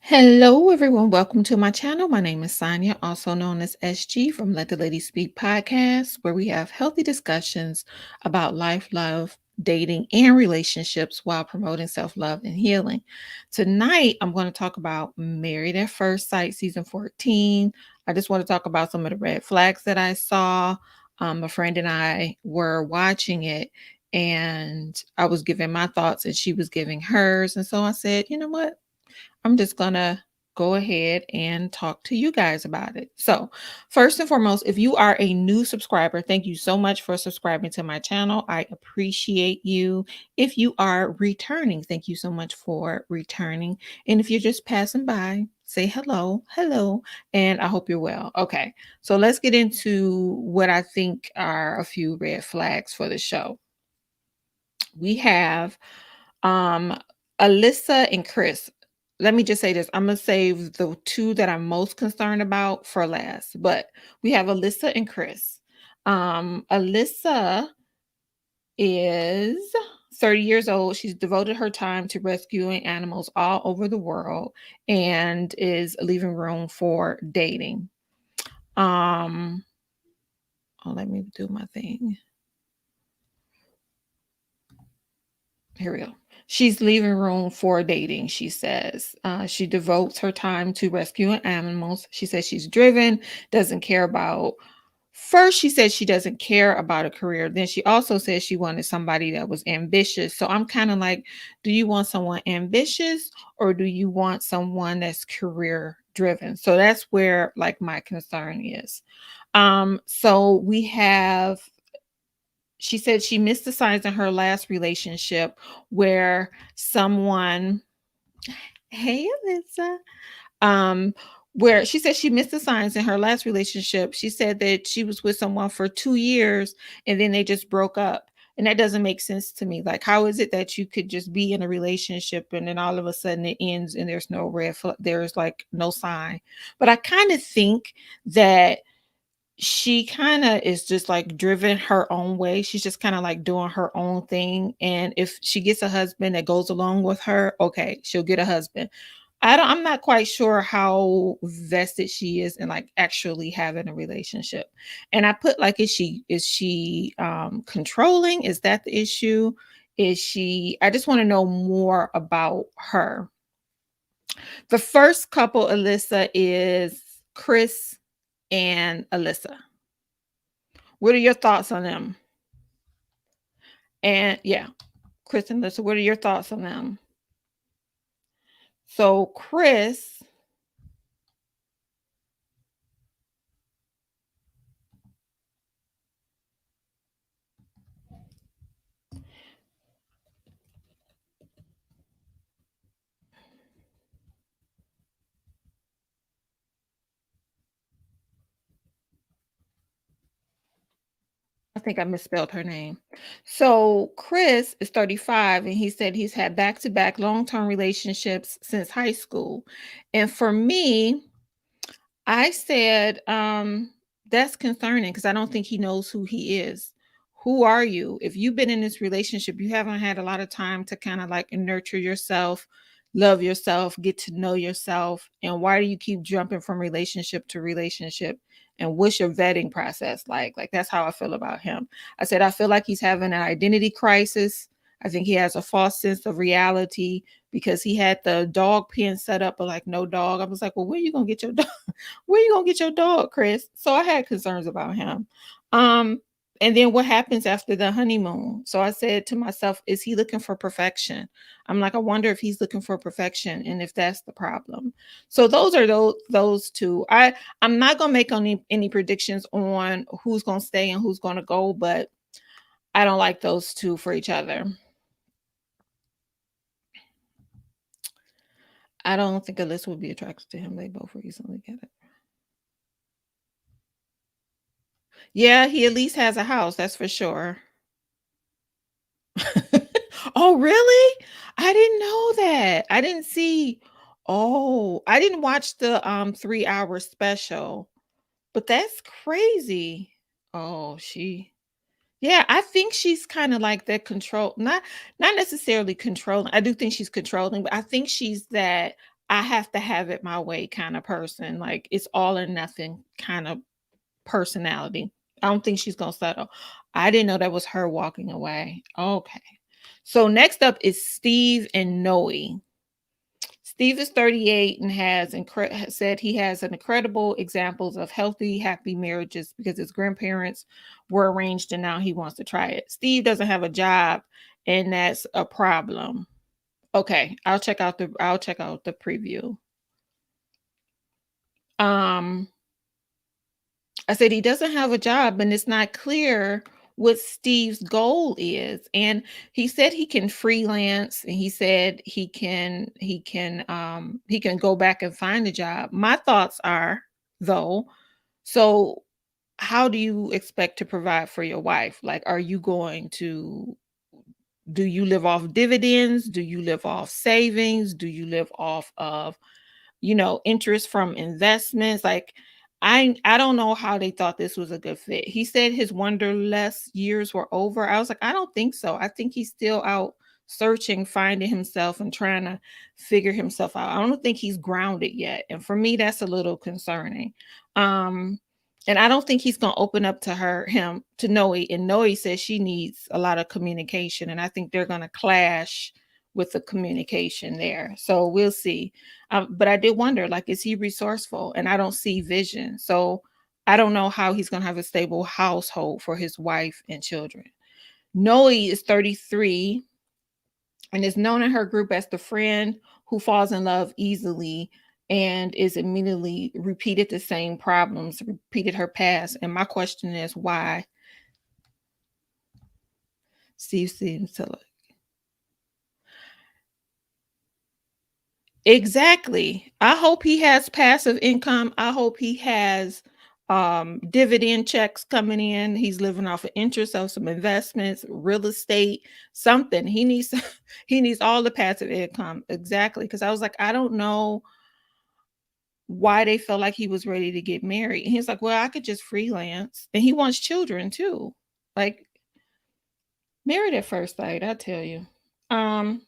Hello, everyone. Welcome to my channel. My name is Sonia, also known as SG from Let the Lady Speak podcast, where we have healthy discussions about life, love, dating, and relationships while promoting self love and healing. Tonight, I'm going to talk about Married at First Sight, season 14. I just want to talk about some of the red flags that I saw. A friend and I were watching it, and I was giving my thoughts, and she was giving hers. And so I said, you know what? I'm just going to go ahead and talk to you guys about it. So, first and foremost, if you are a new subscriber, thank you so much for subscribing to my channel. I appreciate you. If you are returning, thank you so much for returning. And if you're just passing by, say hello, hello, and I hope you're well. Okay, so let's get into what I think are a few red flags for the show. We have um, Alyssa and Chris. Let me just say this. I'm gonna save the two that I'm most concerned about for last. But we have Alyssa and Chris. Alyssa is 30 years old. She's devoted her time to rescuing animals all over the world and is leaving room for dating. Um, oh, let me do my thing. Here we go. She's leaving room for dating, she says. She devotes her time to rescuing animals. She says she's driven, doesn't care about. First, she said she doesn't care about a career. Then she also said she wanted somebody that was ambitious. So I'm kind of like, do you want someone ambitious or do you want someone that's career driven? So that's where like my concern is. So we have she said she missed the signs in her last relationship where someone hey Alyssa um where she said she missed the signs in her last relationship. She said that she was with someone for 2 years and then they just broke up. And that doesn't make sense to me. Like, how is it that you could just be in a relationship and then all of a sudden it ends and there's no there's like no sign? But I kind of think that she kinda is just, like, driven her own way. She's just kinda, like, doing her own thing, and if she gets a husband that goes along with her, okay, she'll get a husband. I'm not quite sure how vested she is in, like, actually having a relationship. And I put, like, is she controlling? Is that the issue? Is she I just wanna know more about her. The first couple, Alyssa, is Chris and Alyssa. What are your thoughts on them? And yeah, Chris and Alyssa, what are your thoughts on them? So Chris, I think I misspelled her name. So Chris is 35 and he said he's had back-to-back long-term relationships since high school. And for me, I said, that's concerning because I don't think he knows who he is. Who are you? If you've been in this relationship, you haven't had a lot of time to kind of like nurture yourself, love yourself, get to know yourself. And why do you keep jumping from relationship to relationship? And what's your vetting process like? Like, that's how I feel about him. I said, I feel like he's having an identity crisis. I think he has a false sense of reality because he had the dog pen set up, but like no dog. I was like, well, where you gonna get your dog? Where you gonna get your dog, Chris? So I had concerns about him. Um, and then what happens after the honeymoon? So I said to myself, is he looking for perfection? I'm like, I wonder if he's looking for perfection and if that's the problem. So those are those two. I'm not gonna make any predictions on who's gonna stay and who's gonna go, but I don't like those two for each other. I don't think Alyssa would be attracted to him. They both recently get it. Yeah, he at least has a house, that's for sure. Oh, really? I didn't know that. I didn't see Oh, I didn't watch the, 3-hour special, but that's crazy. Oh, yeah, I think she's kinda like that control not necessarily controlling. I do think she's controlling, but I think she's that I have to have it my way kind of person. Like it's all or nothing kind of personality. I don't think she's gonna settle. I didn't know that was her walking away. Okay. So next up is Steve and Noe. Steve is 38 and said he has an incredible examples of healthy, happy marriages because his grandparents were arranged and now he wants to try it. Steve doesn't have a job and that's a problem. Okay, I'll check out the preview. Um I said he doesn't have a job and it's not clear what Steve's goal is. And he said he can freelance and he said he can go back and find a job. My thoughts are though, so how do you expect to provide for your wife? Like are you going to do you live off dividends? Do you live off savings? Do you live off of interest from investments. Like I don't know how they thought this was a good fit. He said his wonderless years were over. I was like, I don't think so. I think he's still out searching, finding himself and trying to figure himself out. I don't think he's grounded yet. And for me, that's a little concerning. Um, and I don't think he's gonna open up to him to Noe. And Noe says she needs a lot of communication. And I think they're gonna clash with the communication there. So we'll see. But I did wonder, like, is he resourceful? And I don't see vision. So I don't know how he's going to have a stable household for his wife and children. Noe is 33 and is known in her group as the friend who falls in love easily and is immediately repeated the same problems, repeated her past. And my question is why Steve seems to look. Exactly. I hope he has passive income. I hope he has dividend checks coming in. He's living off of interest of some investments, real estate, something. He needs he needs all the passive income. Exactly. Because I was like, I don't know why they felt like he was ready to get married. And he's like, well, I could just freelance. And he wants children too. Like married at first sight, I tell you. Um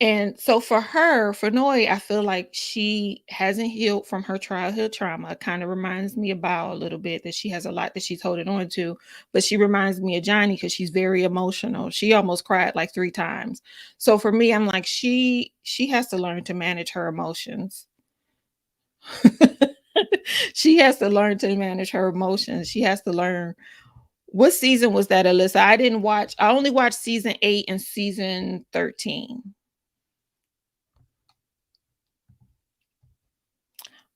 And so for her, for Noe, I feel like she hasn't healed from her childhood trauma. Kind of reminds me about a little bit that she has a lot that she's holding on to. But she reminds me of Johnny because she's very emotional. She almost cried like 3 times. So for me, I'm like, she has to learn to manage her emotions. She has to learn to manage her emotions. She has to learn. What season was that, Alyssa? I didn't watch, I only watched season 8 and season 13.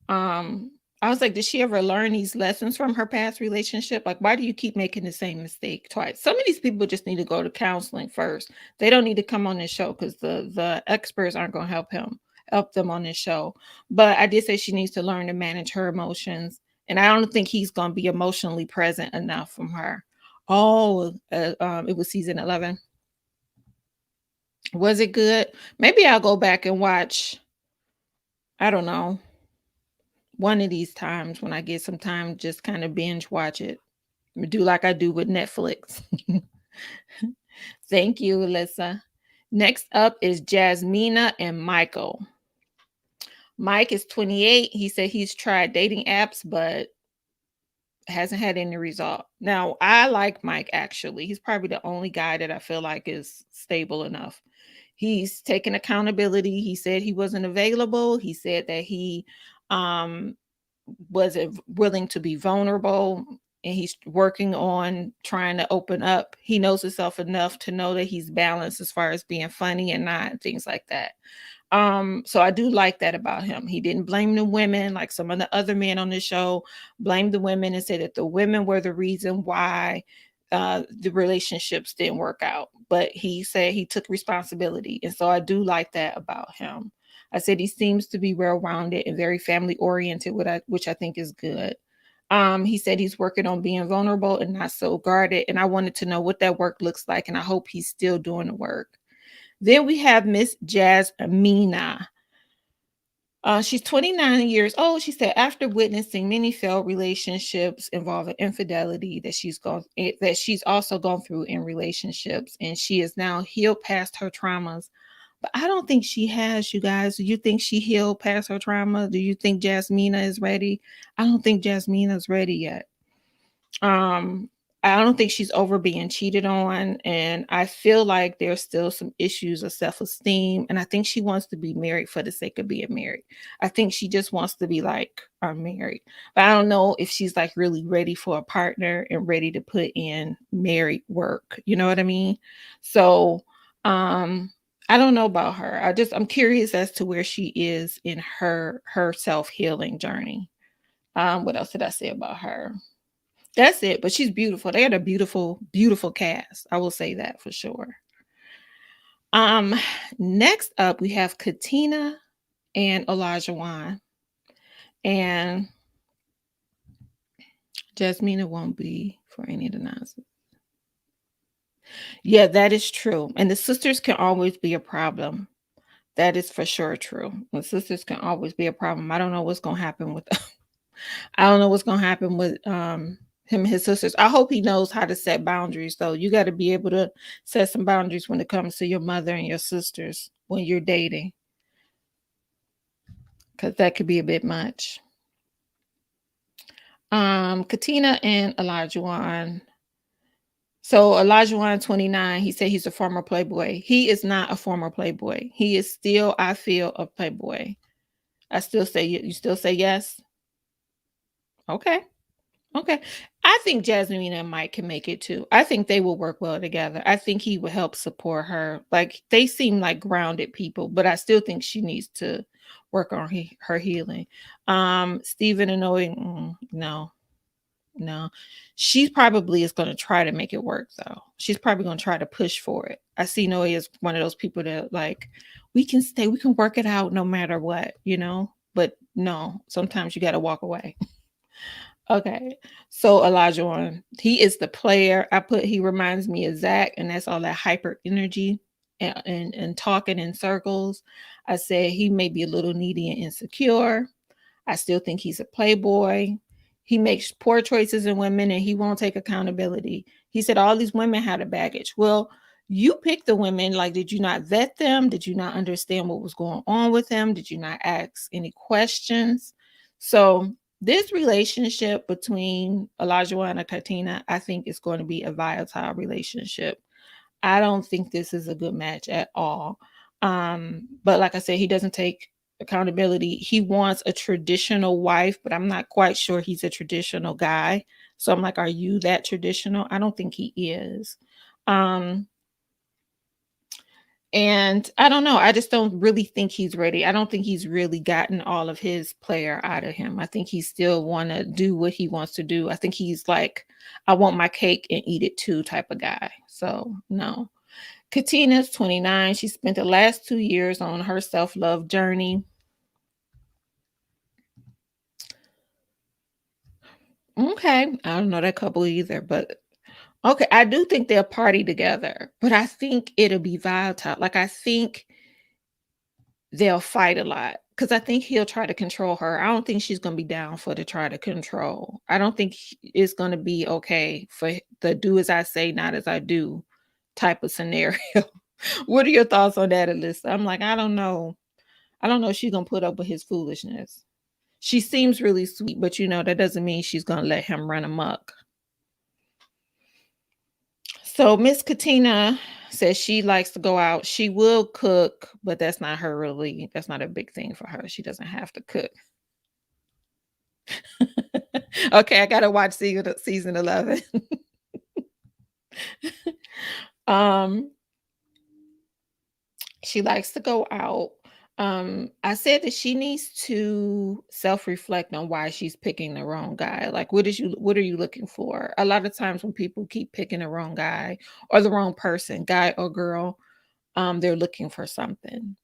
Um, I was like, did she ever learn these lessons from her past relationship? Like, why do you keep making the same mistake twice? Some of these people just need to go to counseling first. They don't need to come on this show because the experts aren't going to help them on this show. But I did say she needs to learn to manage her emotions, and I don't think he's going to be emotionally present enough from her. Oh, it was season 11. Was it good? Maybe I'll go back and watch. I don't know, one of these times when I get some time, just kind of binge watch it. Do like I do with Netflix. Thank you, Alyssa. Next up is Jasmina and Michael. Mike is 28. He said he's tried dating apps, but hasn't had any result. Now, I like Mike actually. He's probably the only guy that I feel like is stable enough. He's taken accountability. He said he wasn't available. He said that he um wasn't willing to be vulnerable and he's working on trying to open up. He knows himself enough to know that he's balanced as far as being funny and not things like that. So I do like that about him. He didn't blame the women like some of the other men on the show, blamed the women and said that the women were the reason why the relationships didn't work out. But he said he took responsibility. And so I do like that about him. I said he seems to be well-rounded and very family oriented, which I think is good. He said he's working on being vulnerable and not so guarded. And I wanted to know what that work looks like. And I hope he's still doing the work. Then we have Miss Jasmina. She's 29 years old. She said after witnessing many failed relationships involving infidelity that she's also gone through in relationships, and she is now healed past her traumas, But I don't think she has, you guys. Do you think she healed past her trauma? Do you think Jasmina is ready? I don't think Jasmina's ready yet. Um, I don't think she's over being cheated on, and I feel like there's still some issues of self-esteem, and I think she wants to be married for the sake of being married. I think she just wants to be like, I'm married. But I don't know if she's like really ready for a partner and ready to put in married work. You know what I mean? So, um I don't know about her. I'm curious as to where she is in her self-healing journey. What else did I say about her? That's it, but she's beautiful. They had a beautiful, beautiful cast. I will say that for sure. Um, Next up we have Katina and Elijah, and Jasmina won't be for any of the nonsense. Yeah, that is true. And the sisters can always be a problem. That is for sure true. The sisters can always be a problem. I don't know what's gonna happen with I don't know what's gonna happen with him and his sisters. I hope he knows how to set boundaries though. You got to be able to set some boundaries when it comes to your mother and your sisters when you're dating. Because that could be a bit much. Katina and Elijah. So Elijah 29, he said he's a former playboy. He is not a former playboy. He is still, I feel, a playboy. I still say you still say yes. Okay. Okay. I think Jasmine and Mike can make it too. I think they will work well together. I think he will help support her. Like they seem like grounded people, but I still think she needs to work on her healing. Stephen and Noe, no, no. She probably is going to try to make it work though. She's probably going to try to push for it. I see Noe as one of those people that like, we can stay, we can work it out no matter what, you know? But no, sometimes you got to walk away. Okay. So Elijah, he is the player. He reminds me of Zach, and that's all that hyper energy and talking in circles. I said he may be a little needy and insecure. I still think he's a playboy. He makes poor choices in women and he won't take accountability. He said all these women had a baggage. Well, you picked the women. Like, did you not vet them? Did you not understand what was going on with them? Did you not ask any questions? So this relationship between Elijah and Katina, I think is going to be a volatile relationship. I don't think this is a good match at all. But like I said, he doesn't take accountability. He wants a traditional wife, but I'm not quite sure he's a traditional guy. So I'm like, are you that traditional? I don't think he is. Um, and I don't know. I just don't really think he's ready. I don't think he's really gotten all of his player out of him. I think he still want to do what he wants to do. I think he's like, I want my cake and eat it too type of guy. So no. Katina's 29. She spent the last 2 years on her self-love journey. Okay. I don't know that couple either, but okay. I do think they'll party together, but I think it'll be volatile. Like, I think they'll fight a lot because I think he'll try to control her. I don't think she's going to be down for to try to control. I don't think it's going to be okay for the do as I say, not as I do type of scenario. What are your thoughts on that, Alyssa? I'm like, I don't know. I don't know if she's going to put up with his foolishness. She seems really sweet, but that doesn't mean she's going to let him run amok. So Miss Katina says she likes to go out. She will cook, but that's not a big thing for her. She doesn't have to cook. Okay, I gotta watch season 11. um, she likes to go out. I said that she needs to self-reflect on why she's picking the wrong guy. Like, what are you looking for? A lot of times when people keep picking the wrong guy or the wrong person, guy or girl, they're looking for something.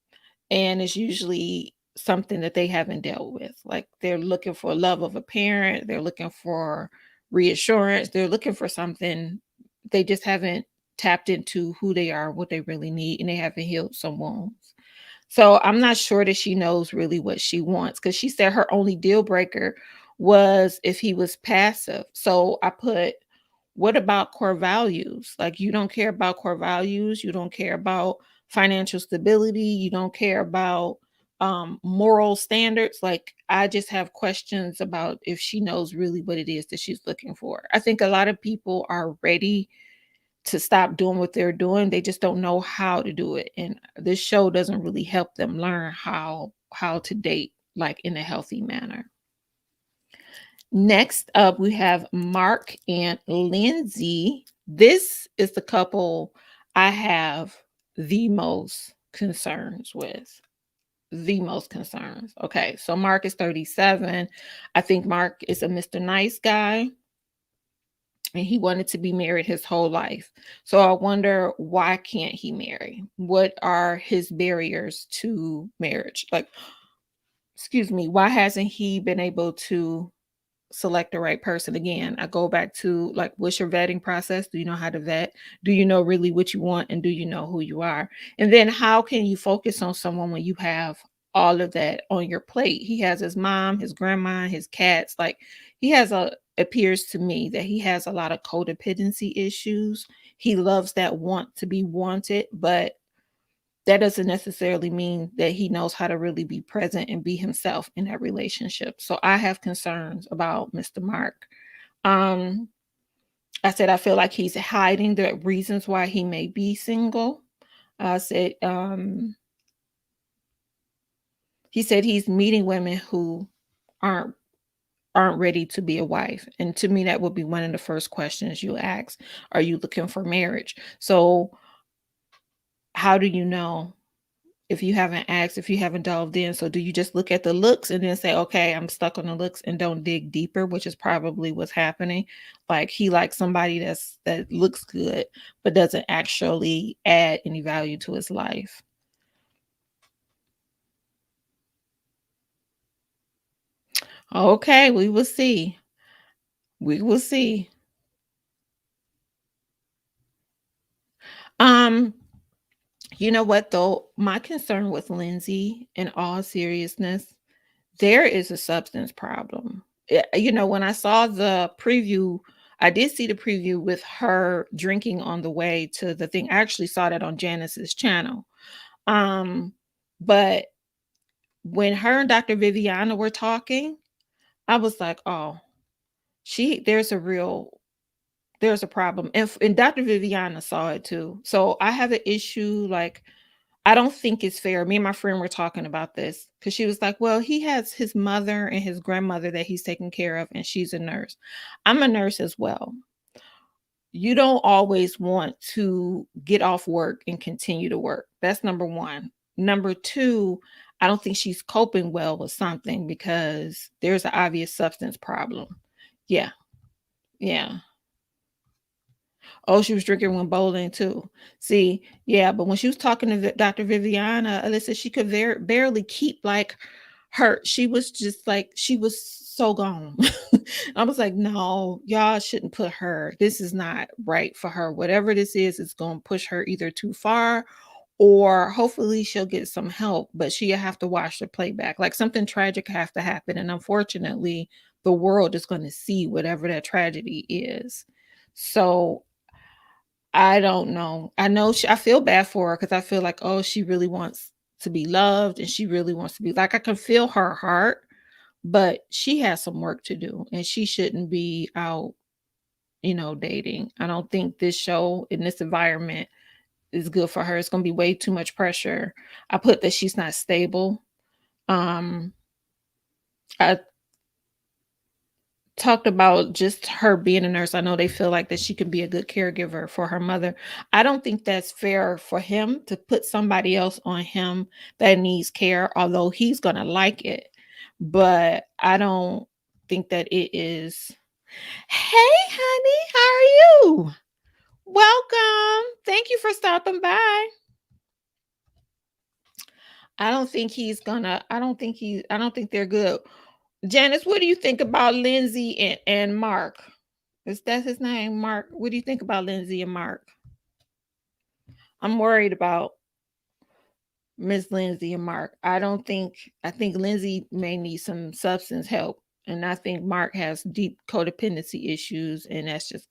And it's usually something that they haven't dealt with. Like, they're looking for love of a parent, they're looking for reassurance, they're looking for something. They just haven't tapped into who they are, what they really need, and they haven't healed some wounds. So I'm not sure that she knows really what she wants, because she said her only deal breaker was if he was passive. So I put, what about core values? Like, you don't care about core values, you don't care about financial stability, you don't care about moral standards. Like, I just have questions about if she knows really what it is that she's looking for. I think a lot of people are ready to stop doing what they're doing. They just don't know how to do it. And this show doesn't really help them learn how to date like in a healthy manner. Next up, we have Mark and Lindsey. This is the couple I have the most concerns with. The most concerns. Okay, so Mark is 37. I think Mark is a Mr. Nice guy, and he wanted to be married his whole life. So I wonder, why can't he marry? What are his barriers to marriage? Like, excuse me, why hasn't he been able to select the right person? Again, I go back to, like, what's your vetting process? Do you know how to vet? Do you know really what you want, and do you know who you are? And then how can you focus on someone when you have all of that on your plate? He has his mom, his grandma, his cats. Like, he has a appears to me that he has a lot of codependency issues. He loves that want to be wanted, but that doesn't necessarily mean that he knows how to really be present and be himself in that relationship. So I have concerns about Mr. Mark. Um, I said I feel like he's hiding the reasons why he may be single. I said he said he's meeting women who aren't aren't ready to be a wife. And to me, that would be one of the first questions you ask. Are you looking for marriage? So how do you know if you haven't asked, if you haven't delved in? So do you just look at the looks and then say, okay, I'm stuck on the looks, and don't dig deeper, which is probably what's happening. Like, he likes somebody that looks good, but doesn't actually add any value to his life. Okay, we will see. We will see. Um, you know what though? My concern with Lindsey, in all seriousness, there is a substance problem. When I saw the preview, I did see the preview with her drinking on the way to the thing. I actually saw that on Janice's channel. Um, but when her and Dr. Viviana were talking, I was like, oh, she there's a problem. And Dr. Viviana saw it too. So I have an issue, like, I don't think it's fair. Me and my friend were talking about this because she was like, well, he has his mother and his grandmother that he's taking care of, and she's a nurse. I'm a nurse as well. You don't always want to get off work and continue to work. That's number one. Number two, I don't think she's coping well with something, because there's an obvious substance problem. Yeah. Yeah. Oh, she was drinking when bowling too. See, yeah, but when she was talking to Dr. Viviana, Alyssa, she could barely keep, like, her. She was just like, she was so gone. I was like, no, y'all shouldn't put her. This is not right for her. Whatever this is going to push her either too far, or hopefully she'll get some help, but she'll have to watch the playback. Like, something tragic have to happen. And unfortunately, the world is going to see whatever that tragedy is. So I don't know. I feel bad for her, because I feel like, oh, she really wants to be loved, and she really wants to be, like, I can feel her heart, but she has some work to do, and she shouldn't be out, dating. I don't think this show in this environment is good for her. It's going to be way too much pressure. I put that she's not stable. Um, I talked about just her being a nurse. I know they feel like that she can be a good caregiver for her mother. I don't think that's fair for him to put somebody else on him that needs care, although he's going to like it. But I don't think that it is. Hey, honey, how are you? Welcome. Thank you for stopping by. I don't think they're good. Janice, what do you think about Lindsey and Mark? Is that his name, Mark? What do you think about Lindsey and Mark? I'm worried about Miss Lindsey and Mark. I think Lindsey may need some substance help. And I think Mark has deep codependency issues. And that's just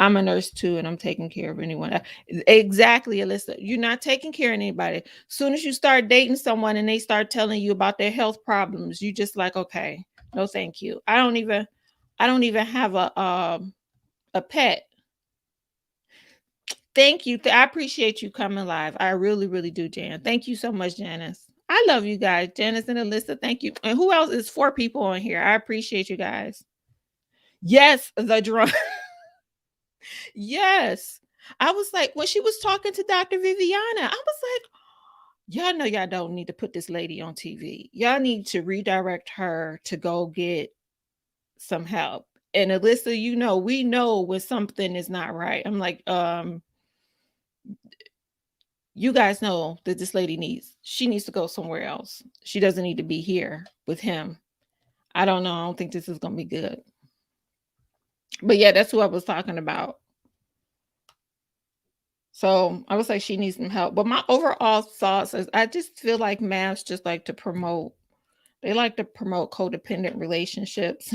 I'm a nurse too, and I'm taking care of anyone. Exactly, Alyssa. You're not taking care of anybody. Soon as you start dating someone and they start telling you about their health problems, you just like, okay, no, thank you. I don't even have a pet. Thank you. I appreciate you coming live. I really, really do, Jan. Thank you so much, Janice. I love you guys, Janice and Alyssa. Thank you. And who else is 4 people on here? I appreciate you guys. Yes, the drum. Yes. I was like, when she was talking to Dr. Viviana, I was like, y'all know y'all don't need to put this lady on TV. Y'all need to redirect her to go get some help. And Alyssa, you know, we know when something is not right. I'm like, you guys know that this lady she needs to go somewhere else. She doesn't need to be here with him. I don't know. I don't think this is gonna be good. But yeah, that's who I was talking about. So I was like, she needs some help. But my overall thoughts is I just feel like MAFS just like to promote, they like to promote codependent relationships.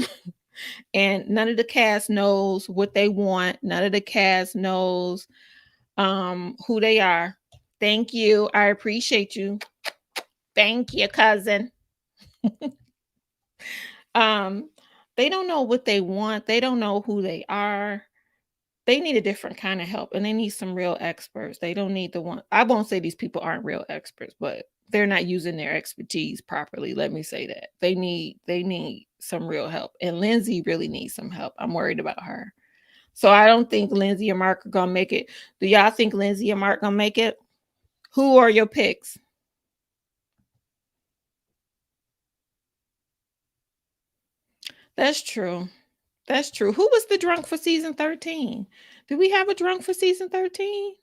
And none of the cast knows what they want. None of the cast knows who they are. Thank you. I appreciate you. Thank you, cousin. um, they don't know what they want. They don't know who they are. They need a different kind of help, and they need some real experts. They don't need the one. I won't say these people aren't real experts, but they're not using their expertise properly. Let me say that. They need some real help. And Lindsey really needs some help. I'm worried about her. So I don't think Lindsey and Mark are gonna make it. Do y'all think Lindsey and Mark gonna make it? Who are your picks? That's true. That's true. Who was the drunk for season 13? Did we have a drunk for season 13?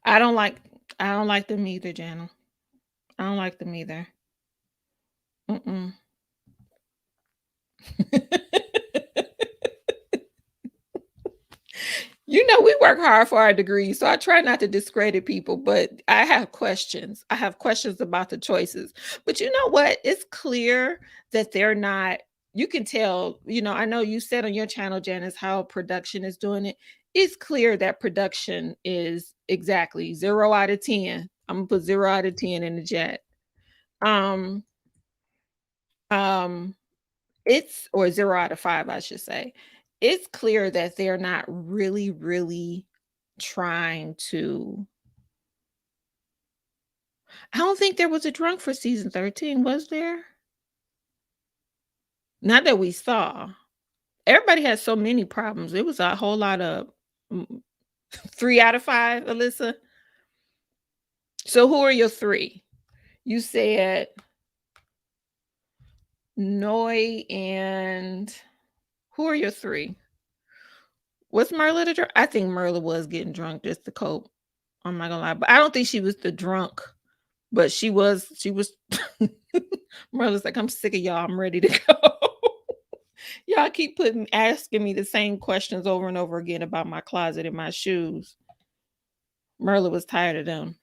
I don't like I don't like them either, Jana. I don't like them either. Mm-mm. You know, we work hard for our degrees, so I try not to discredit people, but I have questions. I have questions about the choices. But you know what? It's clear that they're not, you can tell, you know, I know you said on your channel, Janice, how production is doing it. It's clear that production is exactly 0 out of 10. I'm gonna put 0 out of 10 in the chat. Um, um, it's or 0 out of 5, I should say. It's clear that they're not really, really trying to. I don't think there was a drunk for season 13, was there? Not that we saw. Everybody has so many problems. It was a whole lot of 3 out of 5, Alyssa. So who are your 3? You said Noi and who are your 3? Was Merla the drunk? I think Merla was getting drunk just to cope. I'm not gonna lie, but I don't think she was the drunk. But she was Merla's like, I'm sick of y'all. I'm ready to go. Y'all keep asking me the same questions over and over again about my closet and my shoes. Merla was tired of them.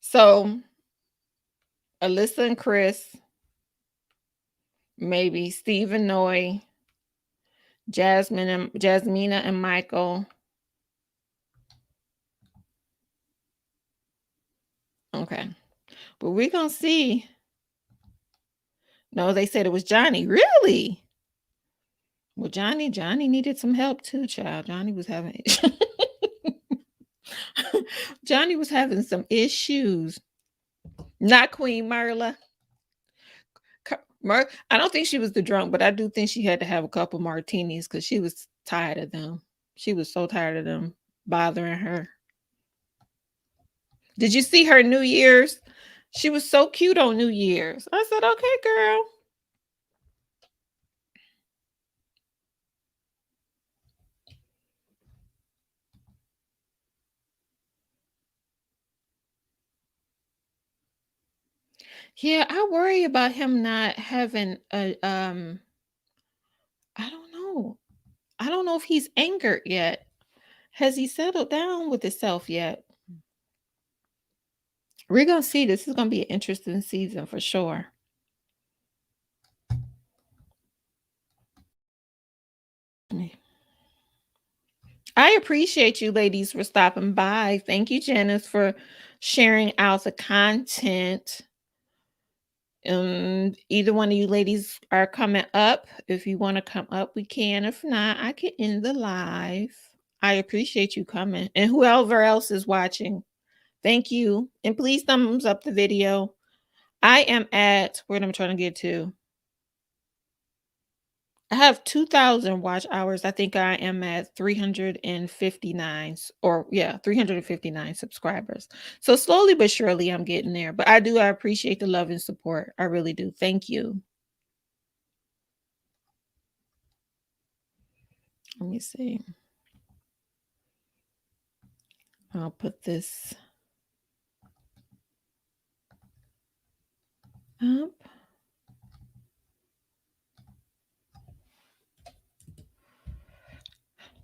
So Alyssa and Chris, maybe Steve and Noy, Jasmina and Michael. Okay. But we're gonna see. No, they said it was Johnny. Really? Well, Johnny needed some help too, child. Johnny was having some issues. Not Queen Marla. I don't think she was the drunk, but I do think she had to have a couple martinis because she was tired of them. She was so tired of them bothering her. Did you see her New Year's? She was so cute on New Year's. I said, okay, girl. Yeah, I worry about him not having a I don't know. I don't know if he's angered yet. Has he settled down with himself yet? We're gonna see. This is gonna be an interesting season for sure. I appreciate you ladies for stopping by. Thank you, Janice, for sharing out the content. Either one of you ladies are coming up. If you want to come up, we can. If not, I can end the live. I appreciate you coming. And whoever else is watching, thank you. And please thumbs up the video. I am at, where am I trying to get to? I have 2,000 watch hours. I think I am at 359 or yeah, 359 subscribers. So slowly but surely I'm getting there. But I appreciate the love and support. I really do. Thank you. Let me see. I'll put this up.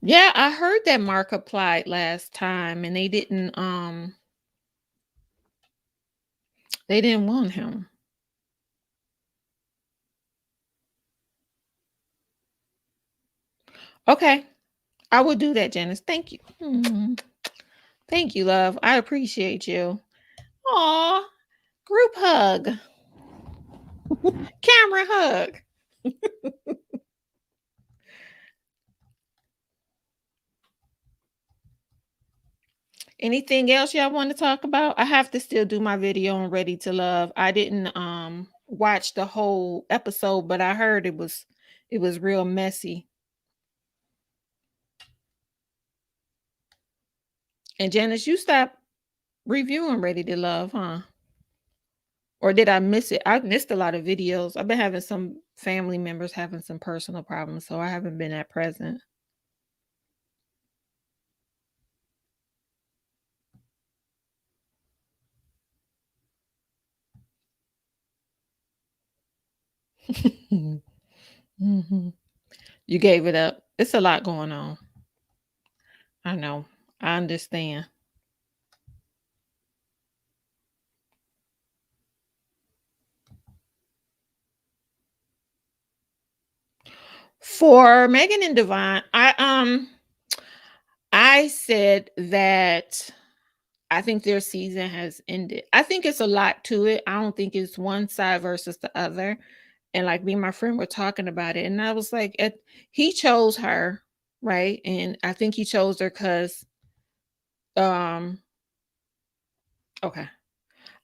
Yeah, I heard that Mark applied last time and they didn't want him. Okay. I will do that, Janice. Thank you. Thank you, love. I appreciate you. Aw, group hug. Camera hug. Anything else y'all want to talk about? I have to still do my video on Ready to Love. I didn't watch the whole episode, but I heard it was real messy. And Janice, you stopped reviewing Ready to Love, huh? Or did I miss it? I missed a lot of videos. I've been having some family members having some personal problems, so I haven't been at present. Mhm. You gave it up. It's a lot going on. I know. I understand. For Megan and Devon, I said that I think their season has ended. I think it's a lot to it. I don't think it's one side versus the other. And like me and my friend were talking about it, and I was like, he chose her, right? And I think he chose her because, okay.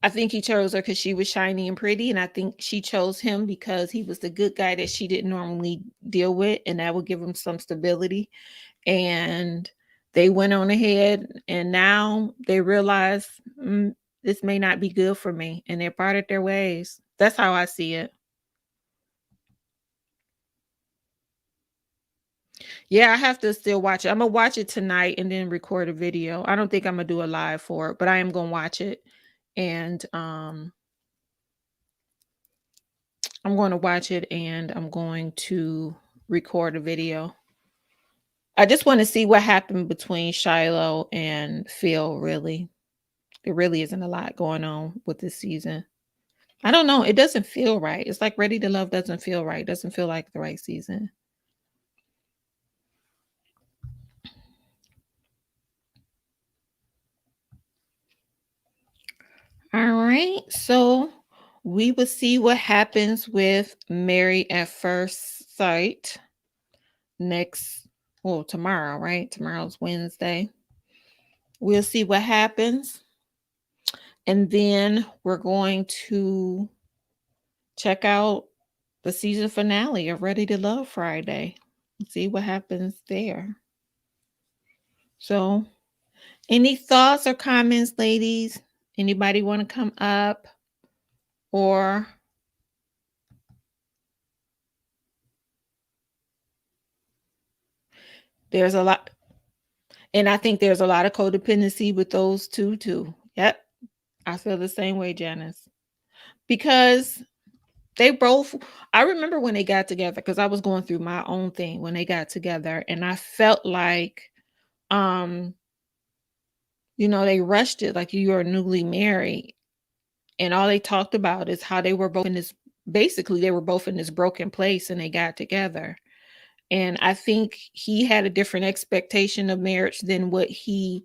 I think he chose her because she was shiny and pretty, and I think she chose him because he was the good guy that she didn't normally deal with, and that would give him some stability. And they went on ahead, and now they realize this may not be good for me, and they parted their ways. That's how I see it. Yeah, I have to still watch it. I'm gonna watch it tonight and then record a video. I don't think I'm gonna do a live for it, but I am gonna watch it, and I'm going to watch it and I'm going to record a video. I just want to see what happened between Shiloh and Phil, really. There really isn't a lot going on with this season. I don't know. It doesn't feel right. It's like Ready to Love doesn't feel right. It doesn't feel like the right season. All right. So we will see what happens with Married at First Sight tomorrow, right? Tomorrow's Wednesday. We'll see what happens. And then we're going to check out the season finale of Ready to Love Friday. See what happens there. So, any thoughts or comments, ladies? Anybody want to come up? Or there's a lot, and I think there's a lot of codependency with those two too. Yep. I feel the same way, Janice. Because they both, I remember when they got together, because I was going through my own thing when they got together, and I felt like they rushed it like you are newly married. And all they talked about is how they were both in this broken place and they got together. And I think he had a different expectation of marriage than what he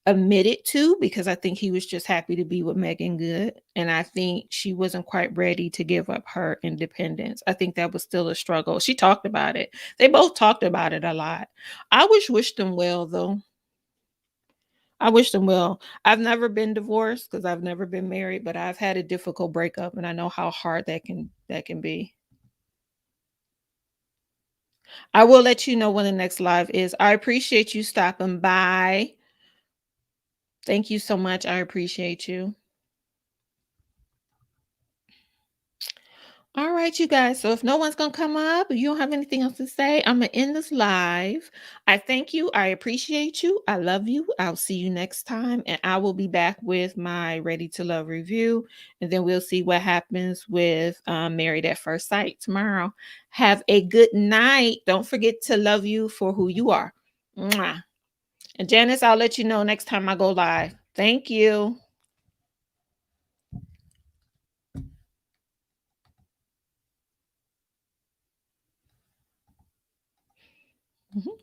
admitted to, because I think he was just happy to be with Megan Good. And I think she wasn't quite ready to give up her independence. I think that was still a struggle. She talked about it. They both talked about it a lot. I wish them well, though. I wish them well. I've never been divorced because I've never been married, but I've had a difficult breakup, and I know how hard that can be. I will let you know when the next live is. I appreciate you stopping by. Thank you so much. I appreciate you. All right, you guys. So if no one's gonna come up, you don't have anything else to say, I'm gonna end this live. I thank you. I appreciate you. I love you. I'll see you next time, and I will be back with my Ready to Love review, and then we'll see what happens with Married at First Sight tomorrow. Have a good night. Don't forget to love you for who you are. Mwah. And Janice, I'll let you know next time I go live. Thank you. Mhm.